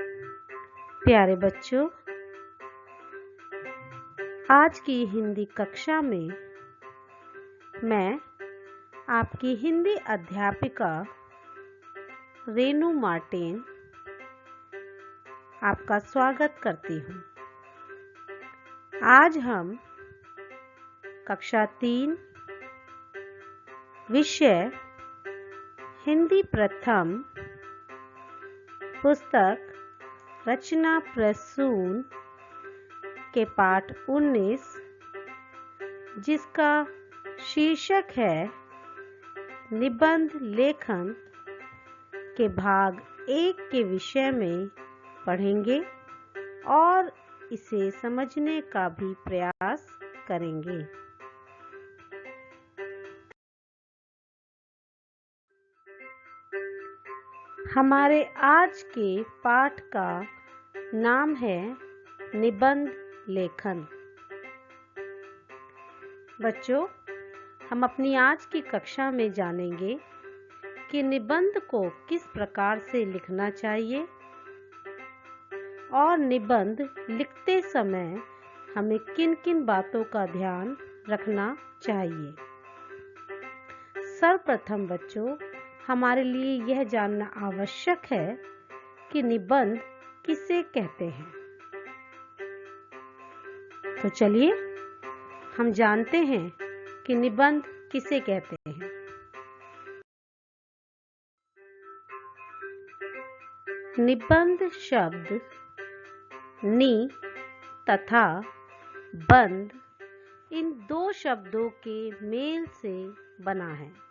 प्यारे बच्चों, आज की हिंदी कक्षा में मैं आपकी हिंदी अध्यापिका रेनू मार्टिन आपका स्वागत करती हूँ। आज हम कक्षा 3 विषय हिंदी प्रथम पुस्तक रचना प्रसून के पाठ 19 जिसका शीर्षक है निबंध लेखन के भाग 1 के विषय में पढ़ेंगे और इसे समझने का भी प्रयास करेंगे। हमारे आज के पाठ का नाम है निबंध लेखन। बच्चों, हम अपनी आज की कक्षा में जानेंगे कि निबंध को किस प्रकार से लिखना चाहिए और निबंध लिखते समय हमें किन-किन बातों का ध्यान रखना चाहिए। सर्वप्रथम बच्चों, हमारे लिए यह जानना आवश्यक है कि निबंध किसे कहते हैं। तो चलिए हम जानते हैं कि निबंध किसे कहते हैं। निबंध शब्द नि तथा बंध इन दो शब्दों के मेल से बना है।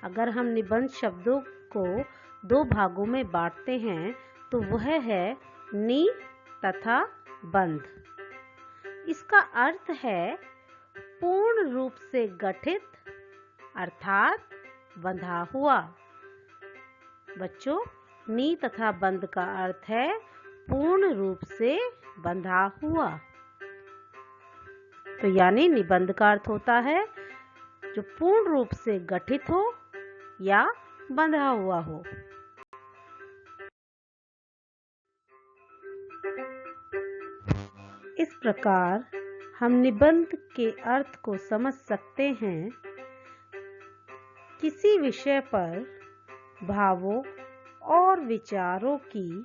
अगर हम निबंध शब्दों को दो भागों में बांटते हैं तो वह है नि तथा बंध। इसका अर्थ है पूर्ण रूप से गठित अर्थात बंधा हुआ। बच्चों, नि तथा बंध का अर्थ है पूर्ण रूप से बंधा हुआ। तो यानी निबंध का अर्थ होता है जो पूर्ण रूप से गठित हो या बंधा हुआ हो। इस प्रकार हम निबंध के अर्थ को समझ सकते हैं। किसी विषय पर भावों और विचारों की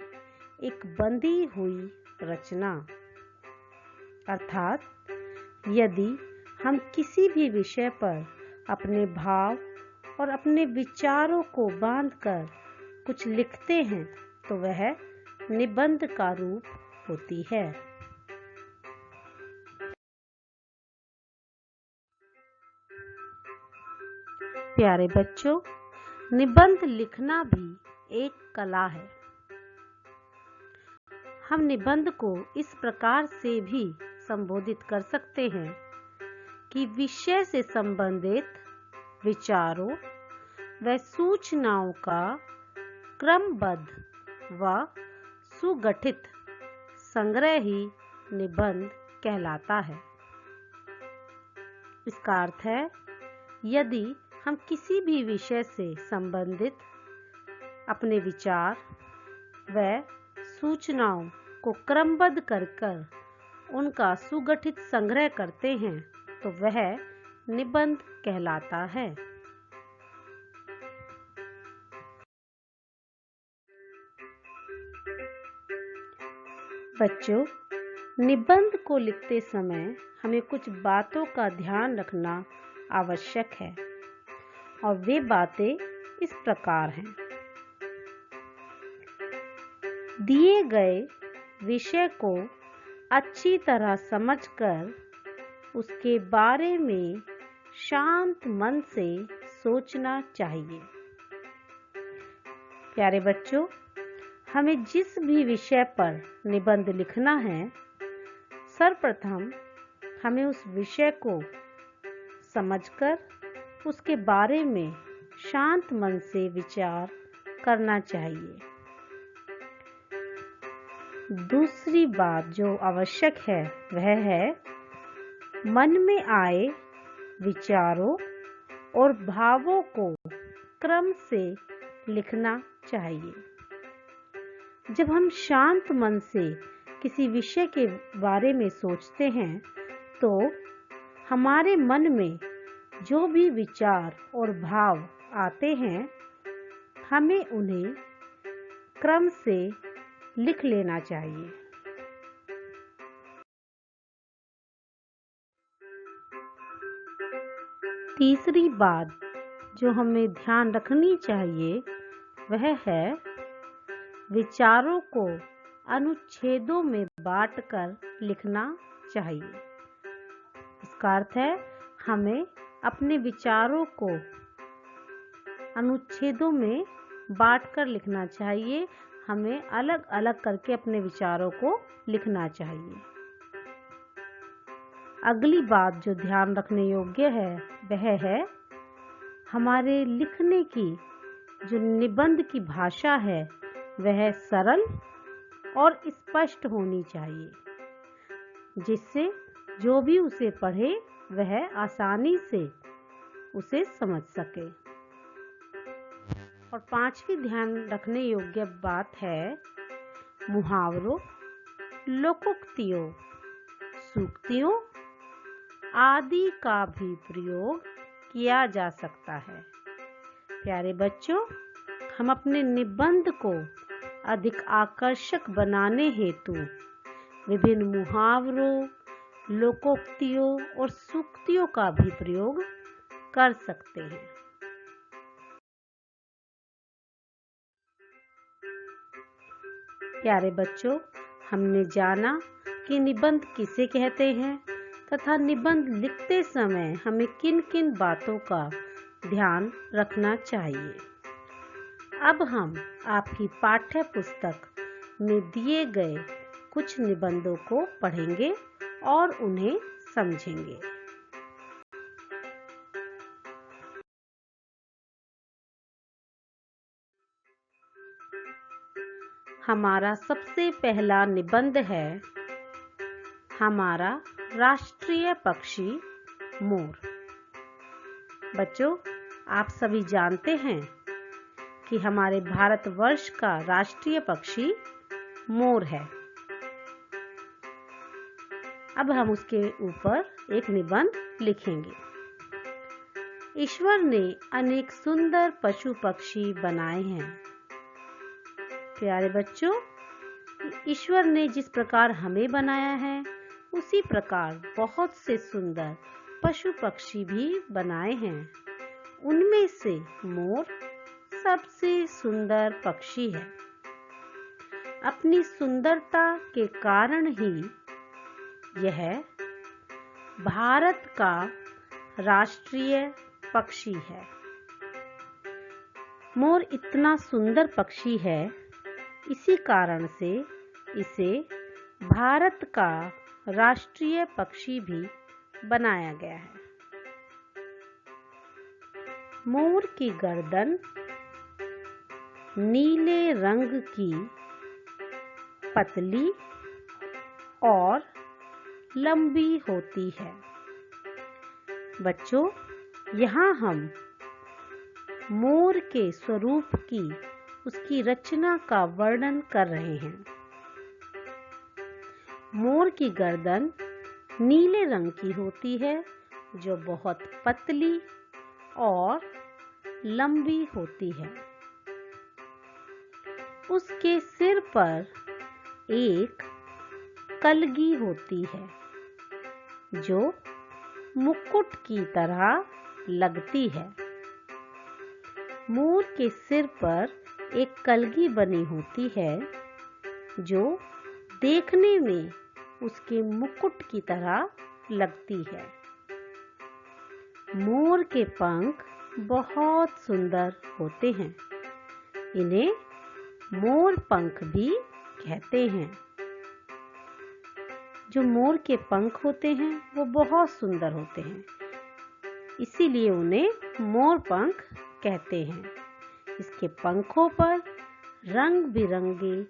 एक बंधी हुई रचना। अर्थात यदि हम किसी भी विषय पर अपने भाव और अपने विचारों को बांधकर कुछ लिखते हैं तो वह निबंध का रूप होती है। प्यारे बच्चों, निबंध लिखना भी एक कला है। हम निबंध को इस प्रकार से भी संबोधित कर सकते हैं कि विषय से संबंधित विचारों व सूचनाओं का क्रमबद्ध व सुगठित संग्रह ही निबंध कहलाता है। इसका अर्थ है यदि हम किसी भी विषय से संबंधित अपने विचार व सूचनाओं को क्रमबद्ध कर उनका सुगठित संग्रह करते हैं तो वह निबंध कहलाता है। बच्चों, निबंध को लिखते समय हमें कुछ बातों का ध्यान रखना आवश्यक है और वे बातें इस प्रकार हैं। दिए गए विषय को अच्छी तरह समझकर उसके बारे में शांत मन से सोचना चाहिए। प्यारे बच्चों, हमें जिस भी विषय पर निबंध लिखना है, सर्वप्रथम हमें उस विषय को समझकर उसके बारे में शांत मन से विचार करना चाहिए। दूसरी बात जो आवश्यक है वह है मन में आए विचारों और भावों को क्रम से लिखना चाहिए। जब हम शांत मन से किसी विषय के बारे में सोचते हैं तो हमारे मन में जो भी विचार और भाव आते हैं हमें उन्हें क्रम से लिख लेना चाहिए। तीसरी बात जो हमें ध्यान रखनी चाहिए वह है विचारों को अनुच्छेदों में बांटकर लिखना चाहिए। इसका अर्थ है हमें अपने विचारों को अनुच्छेदों में बांटकर लिखना चाहिए। हमें अलग अलग करके अपने विचारों को लिखना चाहिए। अगली बात जो ध्यान रखने योग्य है वह है हमारे लिखने की जो निबंध की भाषा है वह सरल और स्पष्ट होनी चाहिए, जिससे जो भी उसे पढ़े वह आसानी से उसे समझ सके। और पांचवी ध्यान रखने योग्य बात है मुहावरों, लोकोक्तियों, सूक्तियों आदि का भी प्रयोग किया जा सकता है। प्यारे बच्चों, हम अपने निबंध को अधिक आकर्षक बनाने हेतु विभिन्न मुहावरों, लोकोक्तियों और सूक्तियों का भी प्रयोग कर सकते हैं। प्यारे बच्चों, हमने जाना कि निबंध किसे कहते हैं तथा निबंध लिखते समय हमें किन किन बातों का ध्यान रखना चाहिए। अब हम आपकी पाठ्य पुस्तक में दिए गए कुछ निबंधों को पढ़ेंगे और उन्हें समझेंगे। हमारा सबसे पहला निबंध है हमारा राष्ट्रीय पक्षी मोर। बच्चों, आप सभी जानते हैं कि हमारे भारतवर्ष का राष्ट्रीय पक्षी मोर है। अब हम उसके ऊपर एक निबंध लिखेंगे। ईश्वर ने अनेक सुंदर पशु पक्षी बनाए हैं। प्यारे बच्चों, ईश्वर ने जिस प्रकार हमें बनाया है उसी प्रकार बहुत से सुंदर पशु पक्षी भी बनाए हैं। उनमें से मोर सबसे सुंदर पक्षी है। अपनी सुंदरता के कारण ही यह भारत का राष्ट्रीय पक्षी है। मोर इतना सुंदर पक्षी है, इसी कारण से इसे भारत का राष्ट्रीय पक्षी भी बनाया गया है। मोर की गर्दन नीले रंग की पतली और लंबी होती है। बच्चों, यहाँ हम मोर के स्वरूप की उसकी रचना का वर्णन कर रहे हैं। मोर की गर्दन नीले रंग की होती है जो बहुत पतली और लंबी होती है। उसके सिर पर एक कलगी होती है जो मुकुट की तरह लगती है। मोर के सिर पर एक कलगी बनी होती है जो देखने में उसके मुकुट की तरह लगती है। मोर के पंख बहुत सुंदर होते हैं। इन्हें मोर पंख भी कहते हैं। जो मोर के पंख होते हैं वो बहुत सुंदर होते हैं, इसीलिए उन्हें मोर पंख कहते हैं। इसके पंखों पर रंग बिरंगे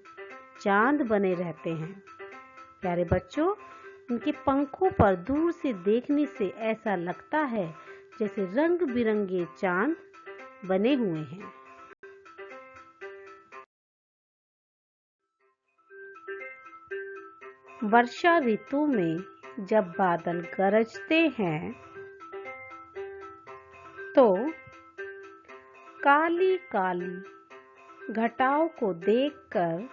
चांद बने रहते हैं। प्यारे बच्चों, इनके पंखों पर दूर से देखने से ऐसा लगता है जैसे रंग बिरंगे चांद बने हुए हैं। वर्षा ऋतु में जब बादल गरजते हैं तो काली काली घटाओं को देखकर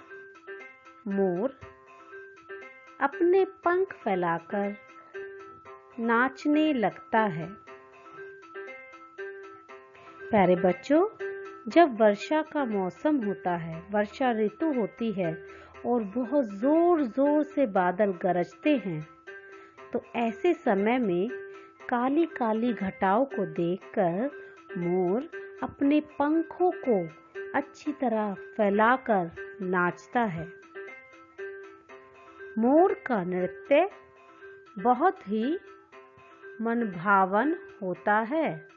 मोर अपने पंख फैलाकर नाचने लगता है। प्यारे बच्चों, जब वर्षा का मौसम होता है, वर्षा ऋतु होती है और बहुत जोर जोर से बादल गरजते हैं, तो ऐसे समय में काली काली घटाओं को देखकर मोर अपने पंखों को अच्छी तरह फैलाकर नाचता है। मोर का नृत्य बहुत ही मनभावन होता है।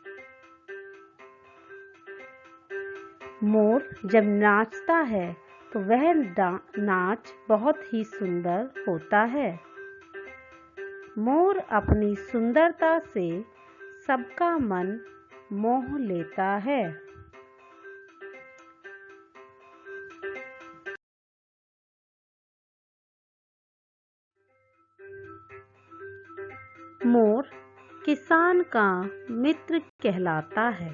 मोर जब नाचता है तो वह नाच बहुत ही सुंदर होता है। मोर अपनी सुंदरता से सबका मन मोह लेता है। मोर किसान का मित्र कहलाता है।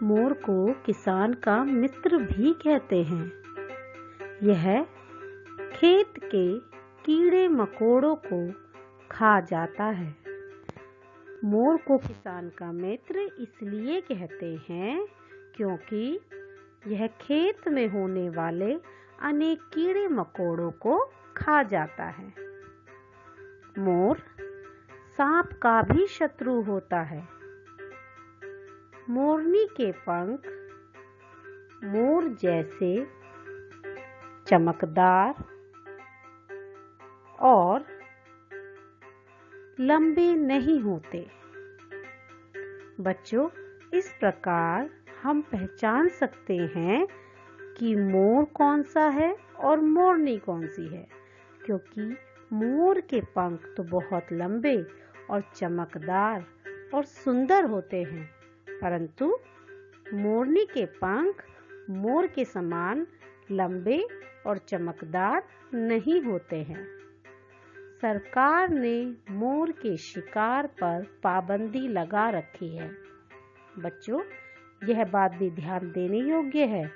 मोर को किसान का मित्र भी कहते हैं। यह खेत के कीड़े मकोड़ों को खा जाता है। मोर को किसान का मित्र इसलिए कहते हैं क्योंकि यह खेत में होने वाले अनेक कीड़े मकोड़ों को खा जाता है। मोर सांप का भी शत्रु होता है। मोरनी के पंख मोर जैसे चमकदार और लंबे नहीं होते। बच्चों, इस प्रकार हम पहचान सकते हैं कि मोर कौन सा है और मोरनी कौन सी है, क्योंकि मोर के पंख तो बहुत लंबे और चमकदार और सुंदर होते हैं, परंतु मोरनी के पंख मोर के समान लंबे और चमकदार नहीं होते हैं। सरकार ने मोर के शिकार पर पाबंदी लगा रखी है। बच्चों, यह बात भी ध्यान देने योग्य है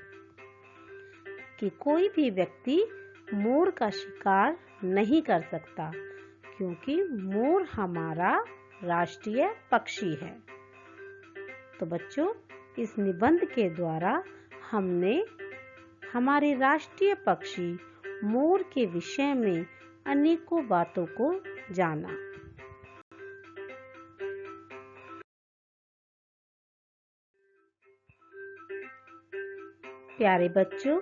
कि कोई भी व्यक्ति मोर का शिकार नहीं कर सकता, क्योंकि मोर हमारा राष्ट्रीय पक्षी है। तो बच्चों, इस निबंध के द्वारा हमने हमारे राष्ट्रीय पक्षी मोर के विषय में अनेकों बातों को जाना। प्यारे बच्चों,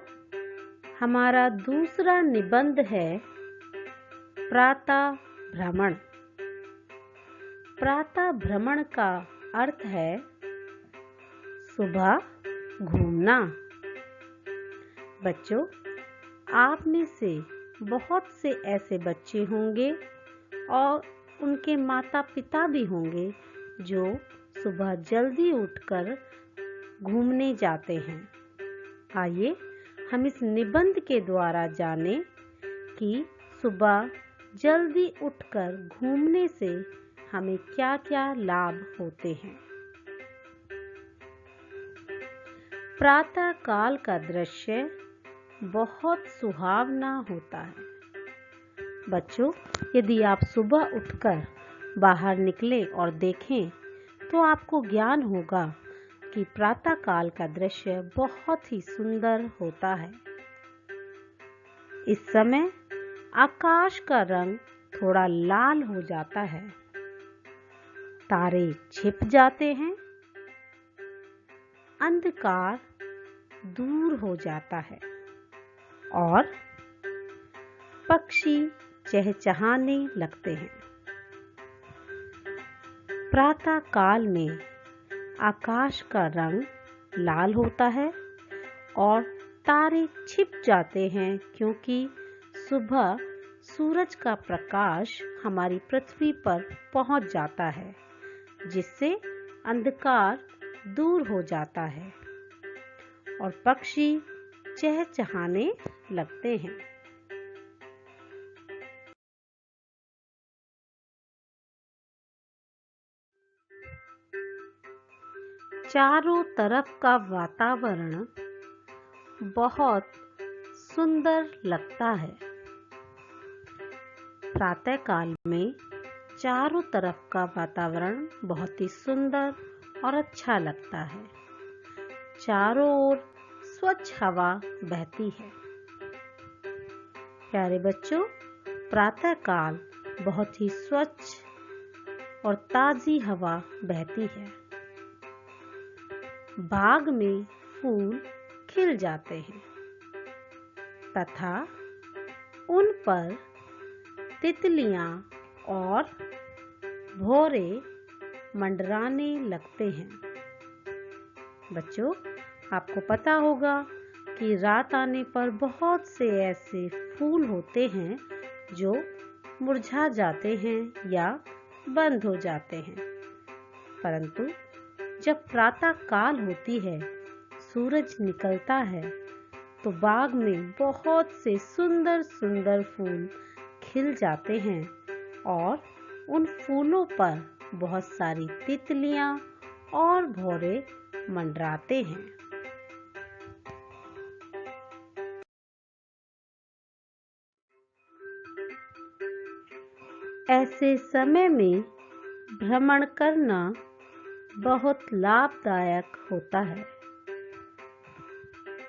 हमारा दूसरा निबंध है प्रातः भ्रमण। प्रातः भ्रमण का अर्थ है सुबह घूमना। बच्चों, आप में से बहुत से ऐसे बच्चे होंगे और उनके माता पिता भी होंगे जो सुबह जल्दी उठकर घूमने जाते हैं। आइए हम इस निबंध के द्वारा जानें कि सुबह जल्दी उठकर घूमने से हमें क्या-क्या लाभ होते हैं। प्रातः काल का दृश्य बहुत सुहावना होता है। बच्चों, यदि आप सुबह उठकर बाहर निकलें और देखें तो आपको ज्ञान होगा कि प्रातः काल का दृश्य बहुत ही सुंदर होता है। इस समय आकाश का रंग थोड़ा लाल हो जाता है, तारे छिप जाते हैं, अंधकार दूर हो जाता है और पक्षी चहचहाने लगते हैं। प्रातः काल में आकाश का रंग लाल होता है और तारे छिप जाते हैं, क्योंकि सुबह सूरज का प्रकाश हमारी पृथ्वी पर पहुंच जाता है, जिससे अंधकार दूर हो जाता है और पक्षी चहचहाने लगते हैं। चारों तरफ का वातावरण बहुत सुंदर लगता है। प्रातःकाल में चारों तरफ का वातावरण बहुत ही सुंदर और अच्छा लगता है। चारों ओर स्वच्छ हवा बहती है। प्यारे बच्चों, प्रातःकाल बहुत ही स्वच्छ और ताजी हवा बहती है। बाग में फूल खिल जाते हैं तथा उन पर तितलियां और भौरे मंडराने लगते हैं। बच्चों, आपको पता होगा कि रात आने पर बहुत से ऐसे फूल होते हैं जो मुरझा जाते हैं या बंद हो जाते हैं, परंतु जब प्रातः काल होती है, सूरज निकलता है, तो बाग में बहुत से सुंदर सुंदर फूल खिल जाते हैं और उन फूलों पर बहुत सारी तितलियां और भौरे मंडराते हैं। ऐसे समय में भ्रमण करना बहुत लाभदायक होता है।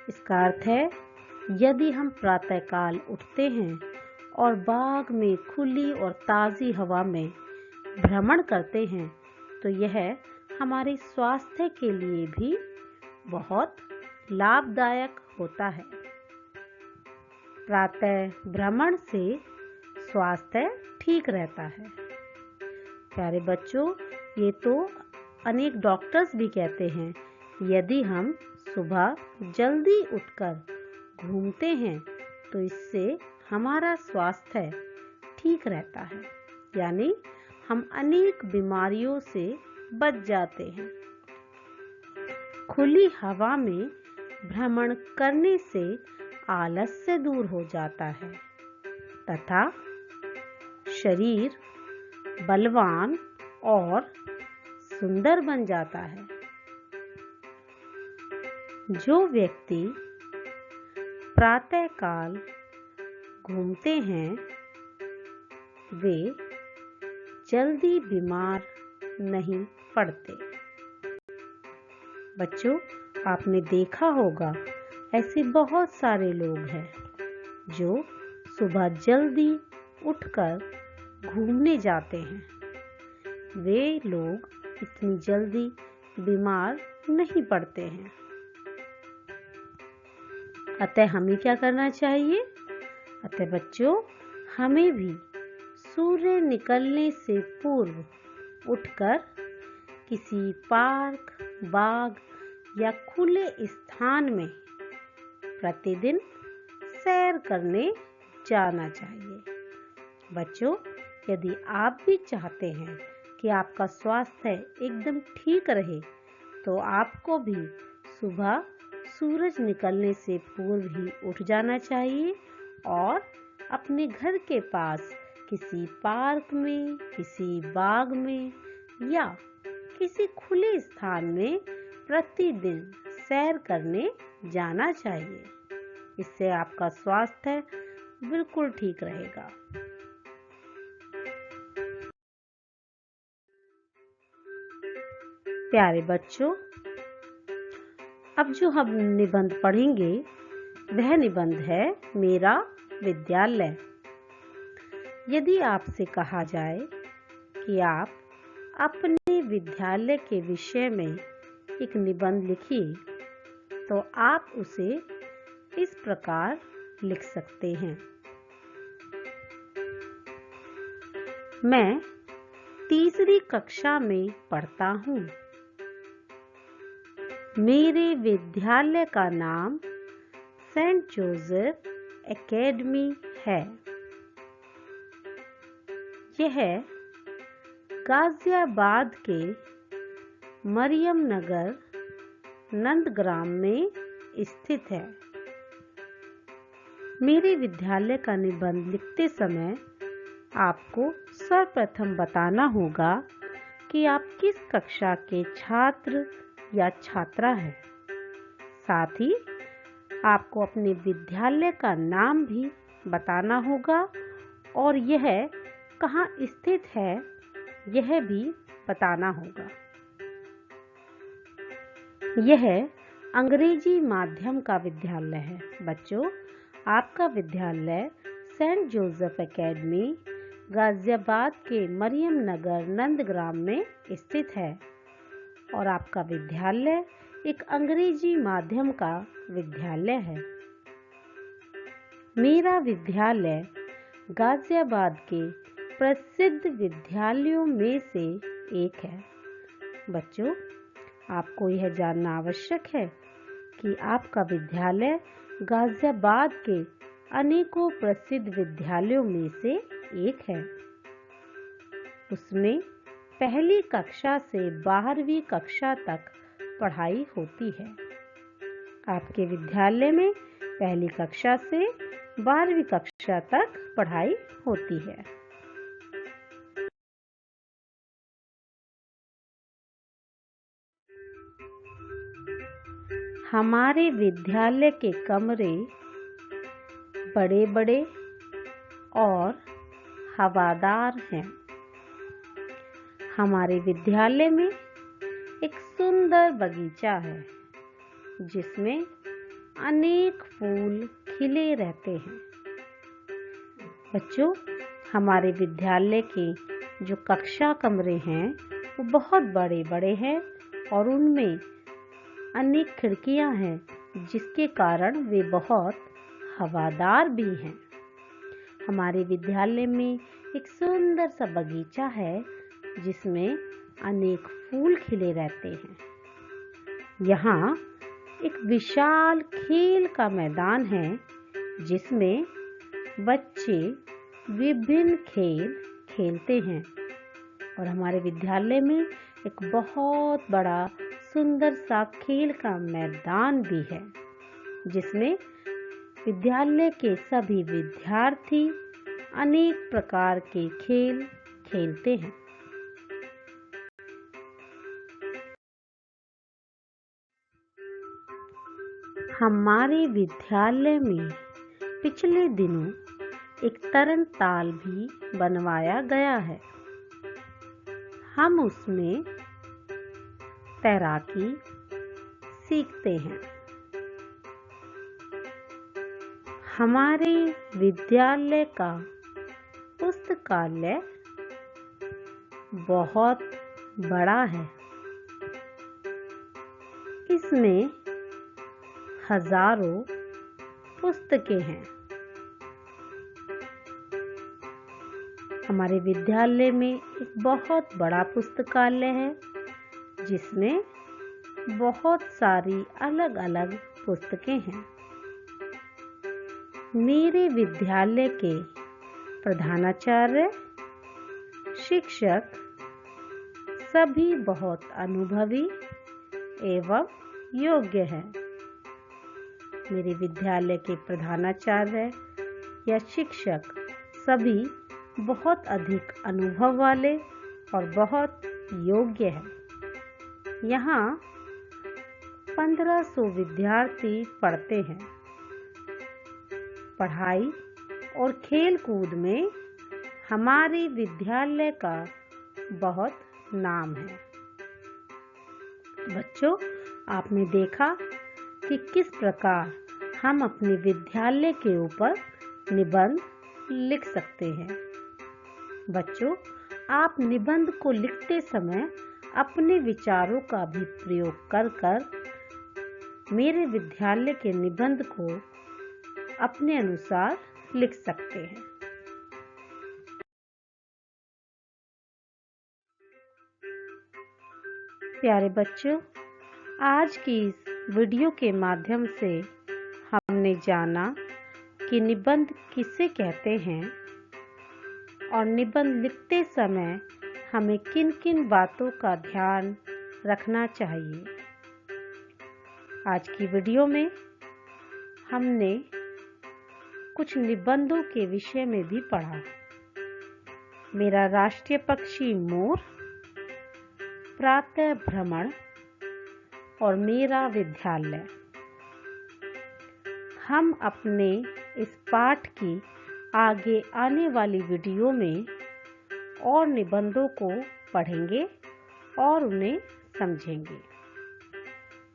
इसका अर्थ है, यदि हम प्रातःकाल उठते हैं और बाग में खुली और ताज़ी हवा में भ्रमण करते हैं, तो यह हमारे स्वास्थ्य के लिए भी बहुत लाभदायक होता है। प्रातः भ्रमण से स्वास्थ्य ठीक रहता है। प्यारे बच्चों, ये तो अनेक डॉक्टर्स भी कहते हैं, यदि हम सुबह जल्दी उठकर घूमते हैं तो इससे हमारा स्वास्थ्य ठीक रहता है, यानी हम अनेक बीमारियों से बच जाते हैं। खुली हवा में भ्रमण करने से आलस्य दूर हो जाता है तथा शरीर बलवान और सुंदर बन जाता है। जो व्यक्ति प्रातःकाल घूमते हैं वे जल्दी बीमार नहीं पड़ते। बच्चों, आपने देखा होगा ऐसे बहुत सारे लोग हैं जो सुबह जल्दी उठकर घूमने जाते हैं। वे लोग इतनी जल्दी बीमार नहीं पड़ते हैं। अतः हमें क्या करना चाहिए? अतः बच्चों, हमें भी सूर्य निकलने से पूर्व उठकर किसी पार्क, बाग या खुले स्थान में प्रतिदिन सैर करने जाना चाहिए। बच्चों, यदि आप भी चाहते हैं कि आपका स्वास्थ्य एकदम ठीक रहे, तो आपको भी सुबह सूरज निकलने से पूर्व ही उठ जाना चाहिए और अपने घर के पास किसी पार्क में, किसी बाग में या किसी खुले स्थान में प्रतिदिन सैर करने जाना चाहिए। इससे आपका स्वास्थ्य बिल्कुल ठीक रहेगा। प्यारे बच्चों, अब जो हम निबंध पढ़ेंगे वह निबंध है मेरा विद्यालय। यदि आपसे कहा जाए कि आप अपने विद्यालय के विषय में एक निबंध लिखिए, तो आप उसे इस प्रकार लिख सकते हैं। मैं तीसरी कक्षा में पढ़ता हूँ। मेरे विद्यालय का नाम सेंट जोसेफ एकेडमी है। यह गाजियाबाद के मरियम नगर नंदग्राम में स्थित है। मेरे विद्यालय का निबंध लिखते समय आपको सर्वप्रथम बताना होगा कि आप किस कक्षा के छात्र या छात्रा है। साथ ही आपको अपने विद्यालय का नाम भी बताना होगा और यह कहाँ स्थित है यह भी बताना होगा। यह अंग्रेजी माध्यम का विद्यालय है। बच्चों, आपका विद्यालय सेंट जोसेफ एकेडमी गाजियाबाद के मरियम नगर नंदग्राम में स्थित है और आपका विद्यालय एक अंग्रेजी माध्यम का विद्यालय है। मेरा विद्यालय गाजियाबाद के प्रसिद्ध विद्यालयों में से एक है। बच्चों, आपको यह जानना आवश्यक है कि आपका विद्यालय गाजियाबाद के अनेकों प्रसिद्ध विद्यालयों में से एक है। उसमें पहली कक्षा से 12वीं कक्षा तक पढ़ाई होती है। आपके विद्यालय में पहली कक्षा से 12वीं कक्षा तक पढ़ाई होती है। हमारे विद्यालय के कमरे बड़े बड़े और हवादार हैं। हमारे विद्यालय में एक सुंदर बगीचा है जिसमें अनेक फूल खिले रहते हैं। बच्चों, हमारे विद्यालय के जो कक्षा कमरे हैं वो बहुत बड़े बड़े हैं और उनमें अनेक खिड़कियां हैं जिसके कारण वे बहुत हवादार भी हैं। हमारे विद्यालय में एक सुंदर सा बगीचा है जिसमें अनेक फूल खिले रहते हैं। यहाँ एक विशाल खेल का मैदान है जिसमें बच्चे विभिन्न खेल खेलते हैं और हमारे विद्यालय में एक बहुत बड़ा सुंदर सा खेल का मैदान भी है जिसमें विद्यालय के सभी विद्यार्थी अनेक प्रकार के खेल खेलते हैं। हमारे विद्यालय में पिछले दिनों एक तरण ताल भी बनवाया गया है। हम उसमें तैराकी सीखते हैं। हमारे विद्यालय का पुस्तकालय बहुत बड़ा है। इसमें हजारों पुस्तकें हैं। हमारे विद्यालय में एक बहुत बड़ा पुस्तकालय है जिसमें बहुत सारी अलग अलग पुस्तकें हैं। मेरे विद्यालय के प्रधानाचार्य, शिक्षक सभी बहुत अनुभवी एवं योग्य हैं। मेरे विद्यालय के प्रधानाचार्य या शिक्षक सभी बहुत अधिक अनुभव वाले और बहुत योग्य हैं। यहाँ 1500 विद्यार्थी पढ़ते हैं। पढ़ाई और खेल कूद में हमारे विद्यालय का बहुत नाम है। बच्चों, आपने देखा कि किस प्रकार हम अपने विद्यालय के ऊपर निबंध लिख सकते हैं। बच्चों, आप निबंध को लिखते समय अपने विचारों का भी प्रयोग कर मेरे विद्यालय के निबंध को अपने अनुसार लिख सकते हैं। प्यारे बच्चों, आज की इस वीडियो के माध्यम से हमने जाना कि निबंध किसे कहते हैं और निबंध लिखते समय हमें किन किन बातों का ध्यान रखना चाहिए। आज की वीडियो में हमने कुछ निबंधों के विषय में भी पढ़ा। मेरा राष्ट्रीय पक्षी मोर, प्रातः भ्रमण, और मेरा विद्यालय। हम अपने इस पाठ की आगे आने वाली वीडियो में और निबंधों को पढ़ेंगे और उन्हें समझेंगे।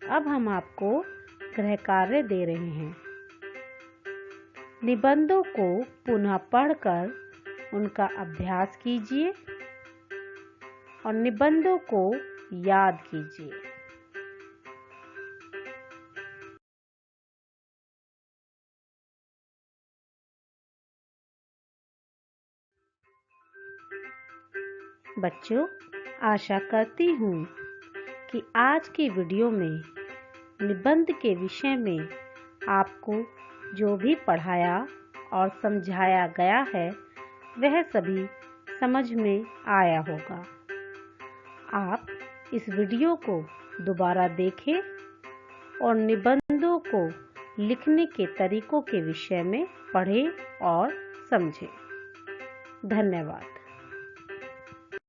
अब हम आपको गृह कार्य दे रहे हैं। निबंधों को पुनः पढ़कर उनका अभ्यास कीजिए और निबंधों को याद कीजिए। बच्चों, आशा करती हूँ कि आज की वीडियो में निबंध के विषय में आपको जो भी पढ़ाया और समझाया गया है वह सभी समझ में आया होगा। आप इस वीडियो को दोबारा देखें और निबंधों को लिखने के तरीकों के विषय में पढ़ें और समझें। धन्यवाद।